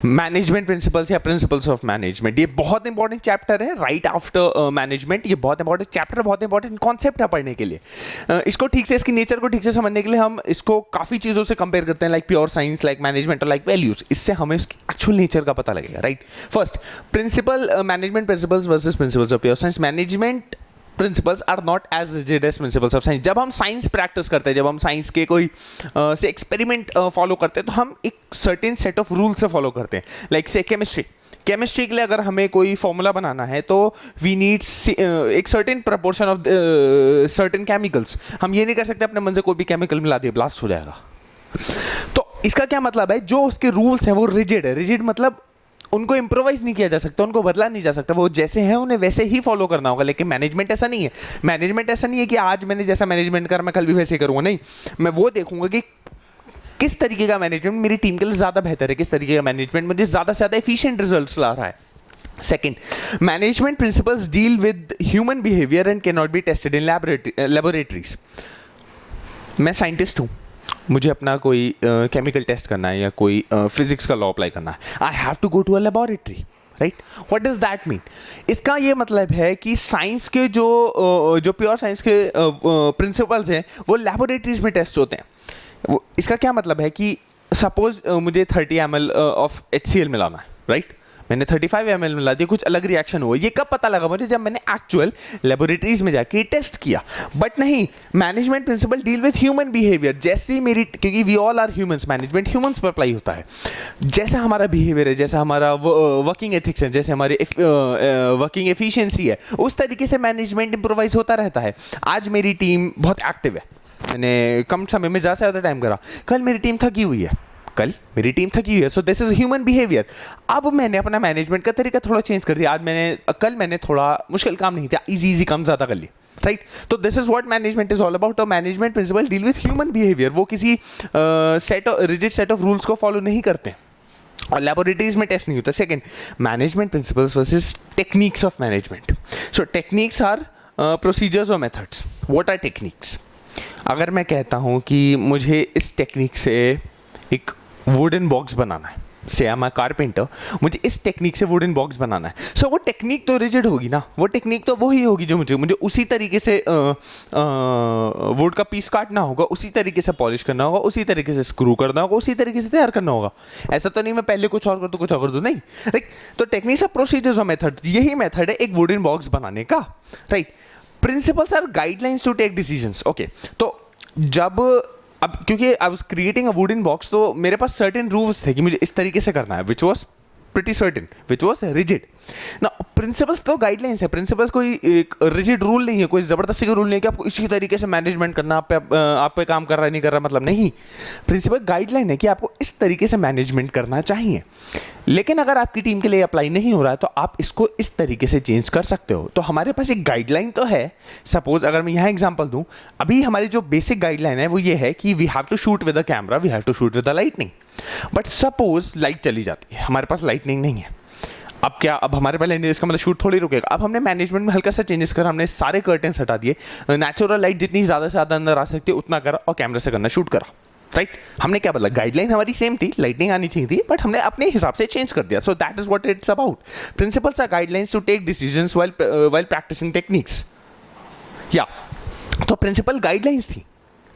Management principles या principles of management, ये बहुत इंपॉर्टेंट चैप्टर है राइट आफ्टर मैनेजमेंट। ये बहुत इंपॉर्टेंट चैप्टर, बहुत इंपॉर्टेंट कॉन्सेप्ट है पढ़ने के लिए। इसको ठीक से, इसकी नेचर को ठीक से समझने के लिए हम इसको काफ़ी चीज़ों से कंपेयर करते हैं, like pure science, like management और लाइक वैल्यूज। इससे हमें इसकी एक्चुअल नेचर का पता लगेगा, right. First, principle management principles versus principles of pure science. Management principles are not as rigid as principles of science. जब हम साइंस प्रैक्टिस करते हैं, जब हम साइंस के कोई से एक्सपेरिमेंट फॉलो करते हैं, तो हम एक सर्टेन सेट ऑफ रूल से फॉलो करते हैं। लाइक से केमिस्ट्री के लिए अगर हमें कोई फॉर्मूला बनाना है तो वी नीड एक certain proportion of certain chemicals. हम ये नहीं कर सकते अपने मन से कोई भी केमिकल मिला दिए, ब्लास्ट हो जाएगा। तो इसका क्या मतलब है, जो उसके रूल्स हैं वो रिजिड है। रिजिड मतलब उनको इम्प्रोवाइज नहीं किया जा सकता, उनको बदला नहीं जा सकता, वो जैसे हैं उन्हें वैसे ही फॉलो करना होगा। लेकिन मैनेजमेंट ऐसा नहीं है। मैनेजमेंट ऐसा नहीं है कि आज मैंने जैसा मैनेजमेंट करा मैं कल भी वैसे ही करूँगा, नहीं। मैं वो देखूंगा कि किस तरीके का मैनेजमेंट मेरी टीम के लिए ज़्यादा बेहतर है, किस तरीके का मैनेजमेंट मुझे ज़्यादा से ज़्यादा एफिशिएंट रिजल्ट्स ला रहा है। Second, management principles deal with human behaviour and can not be tested in laboratories. मैं साइंटिस्ट हूँ, मुझे अपना कोई केमिकल टेस्ट करना है या कोई फिजिक्स का लॉ अप्लाई करना है, I have to go to a laboratory, right. What does that mean? इसका ये मतलब है कि साइंस के जो प्योर साइंस के प्रिंसिपल्स हैं वो लेबोरेटरीज में टेस्ट होते हैं। इसका क्या मतलब है कि सपोज मुझे 30 ml ऑफ HCl मिलाना है, राइट। मैंने 35 ml मिला दिया, कुछ अलग रिएक्शन हुआ। ये कब पता लगा मुझे? जब मैंने एक्चुअल लेबोरेटरीज में जाके टेस्ट किया। बट नहीं, management principle deal with human behaviour. जैसे मेरी, क्योंकि we all are humans, management humans पर अप्लाई होता है। जैसा हमारा बिहेवियर है, जैसा हमारा वर्किंग एथिक्स है, जैसे हमारी वर्किंग एफिशिएंसी है, उस तरीके से मैनेजमेंट इंप्रोवाइज होता रहता है। आज मेरी टीम बहुत एक्टिव है, मैंने कम समय में ज़्यादा से ज़्यादा टाइम करा। कल मेरी टीम थकी हुई है, so this is human behaviour. अब मैंने अपना मैनेजमेंट का तरीका थोड़ा चेंज कर दिया। कल मैंने थोड़ा मुश्किल काम नहीं था, इजी काम ज़्यादा कर लिया, राइट। तो this is what management is all about. Management principle deal with human behaviour. वो किसी रिजिड सेट ऑफ रूल्स को फॉलो नहीं करते और लैबोरेटरीज में टेस्ट नहीं होता। Second, management principles versus techniques of management. So techniques are procedures और मेथड्स। What are techniques? अगर मैं कहता हूँ कि मुझे इस टेक्निक से एक वुडन बॉक्स बनाना है, से आई एम अ कारपेंटर, मुझे इस टेक्निक से वुडन बॉक्स बनाना है, सो वो टेक्निक तो रिजिड होगी ना। वो टेक्निक तो वही होगी जो मुझे उसी तरीके से वुड का पीस काटना होगा, उसी तरीके से पॉलिश करना होगा, उसी तरीके से स्क्रू करना होगा, उसी तरीके से तैयार करना होगा। ऐसा तो नहीं मैं पहले कुछ और कर दूँ कुछ और कर दूँ, नहीं, राइट। तो टेक्निक्स ऑफ प्रोसीजर्स और मेथड, यही मेथड है एक वुडन बॉक्स बनाने का, right. Principles are guidelines to take decisions. Okay, तो अब क्योंकि I was creating a wooden box, तो मेरे पास सर्टेन रूल्स थे कि मुझे इस तरीके से करना है, which was pretty certain, which was rigid ना। प्रिंसिपल्स तो गाइडलाइंस है, प्रिंसिपल्स कोई एक रिजिड रूल नहीं है, कोई जबरदस्ती का रूल नहीं है कि आपको इसी तरीके से मैनेजमेंट करना, आप पे काम कर रहा है नहीं कर रहा, मतलब नहीं। प्रिंसिपल गाइडलाइन है कि आपको इस तरीके से मैनेजमेंट करना चाहिए। लेकिन अगर आपकी टीम के लिए अप्लाई नहीं हो रहा है तो आप इसको इस तरीके से चेंज कर सकते हो। तो हमारे पास एक गाइडलाइन तो है। सपोज अगर मैं यहाँ एग्जांपल दूं, अभी हमारी जो बेसिक गाइडलाइन है वो ये है कि we have to shoot with a camera, we have to shoot with a lightning. But suppose light चली जाती है, हमारे पास लाइटनिंग नहीं है, अब क्या? अब हमारे पास इसका मतलब शूट थोड़ी रुकेगा। अब हमने मैनेजमेंट में हल्का सा चेंजेस करा, हमने सारे कर्टेन्स हटा दिए, नेचुरल लाइट जितनी ज़्यादा से ज़्यादा अंदर आ सकती है उतना करा और कैमरे से करना शूट करा, राइट। हमने क्या बदला? गाइडलाइन हमारी सेम थी, लाइटनिंग आनी चाहिए थी, बट हमने अपने हिसाब से चेंज कर दिया। So that is what it's about. Principles are guidelines to take decisions while practising techniques. या तो प्रिंसिपल गाइडलाइंस थी,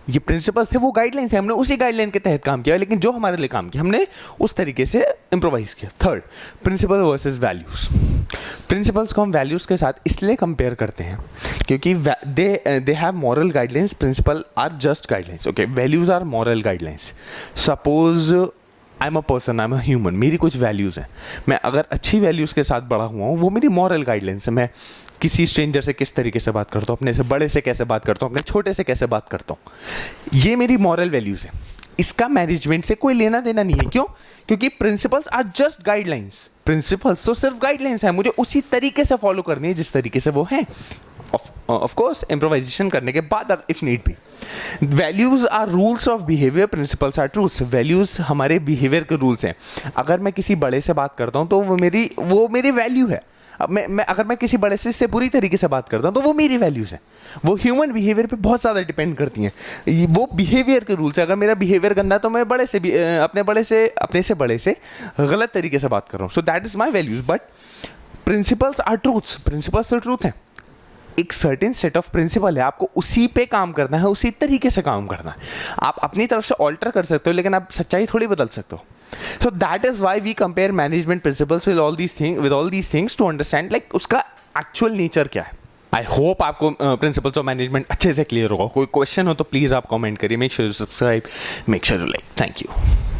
ये प्रिंसिपल्स थे, वो गाइडलाइंस थे, हमने उसी गाइडलाइन के तहत काम किया, लेकिन जो हमारे लिए काम किया हमने उस तरीके से इम्प्रोवाइज किया। Third, principle versus values. Principles को हम वैल्यूज के साथ इसलिए कंपेयर करते हैं क्योंकि they have moral guidelines, principle are just guidelines. Okay, values are moral guidelines. Suppose I am a person, I am a human, मेरी कुछ वैल्यूज़ हैं, मैं अगर अच्छी वैल्यूज़ के साथ बड़ा हुआ हूँ, वो मेरी मॉरल गाइडलाइंस है। मैं किसी स्ट्रेंजर से किस तरीके से बात करता हूँ, अपने से बड़े से कैसे बात करता हूँ, अपने छोटे से कैसे बात करता हूँ, ये मेरी मॉरल वैल्यूज़ है। इसका मैनेजमेंट से कोई लेना देना नहीं है। क्यों? क्योंकि principles are just guidelines. Principles तो सिर्फ गाइडलाइंस है, मुझे उसी तरीके से फॉलो करनी है जिस तरीके से वो हैं, ऑफ कोर्स इम्प्रोवाइजेशन करने के बाद if need be. Values are rules of behaviour, principles are truths. Values हमारे बिहेवियर के रूल्स हैं। अगर मैं किसी बड़े से बात करता हूँ तो वो मेरी वैल्यू है। अब मैं अगर मैं किसी बड़े से इससे बुरी तरीके से बात करता हूँ तो वो मेरी वैल्यूज़ हैं, वो ह्यूमन बिहेवियर पे बहुत ज़्यादा डिपेंड करती हैं, वो बिहेवियर के रूल्स है। अगर मेरा बिहेवियर गंदा है तो मैं बड़े से भी अपने से बड़े से गलत तरीके से बात कर रहा हूँ। So that is my values. But principles are truths, principles तो ट्रूथ है। एक सर्टेन सेट ऑफ प्रिंसिपल है, आपको उसी पे काम करना है, उसी तरीके से काम करना है। आप अपनी तरफ से ऑल्टर कर सकते हो लेकिन आप सच्चाई थोड़ी बदल सकते हो। So that is why we compare management principles with all these things to understand like उसका एक्चुअल नेचर क्या है। आई होप आपको प्रिंसिपल्स ऑफ मैनेजमेंट अच्छे से क्लियर होगा। कोई क्वेश्चन हो तो प्लीज़ आप कमेंट करिए। Make sure you subscribe, make sure you like. Thank you.